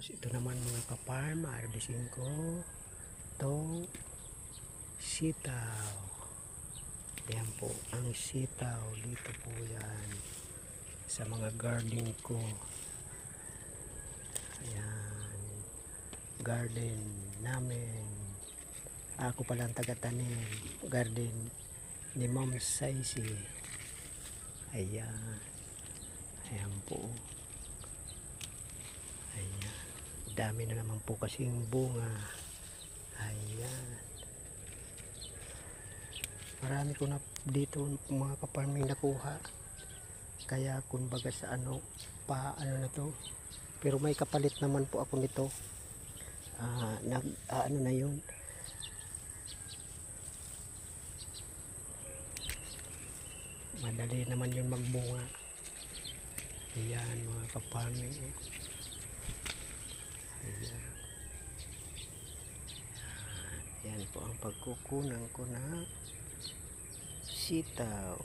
Tapos ito naman mga kaparm, harvesting ko itong sitaw. Yan po ang sitaw. Dito po yan sa mga garden ko. Ayan, garden namin. Ako palang taga-tanim. Garden ni Ma'am Saisi. Ayan. Ayan po. Ayan. Dami na naman po kasing bunga. Ayan. Marami ko na dito mga kaparming nakuha. Kaya kumbaga sa ano na to. Pero may kapalit naman po ako nito. Ano na yun. Madali naman yun magbunga. Ayan mga kaparming. Ayan. Yan po ang pagkukunan ko na sitaw.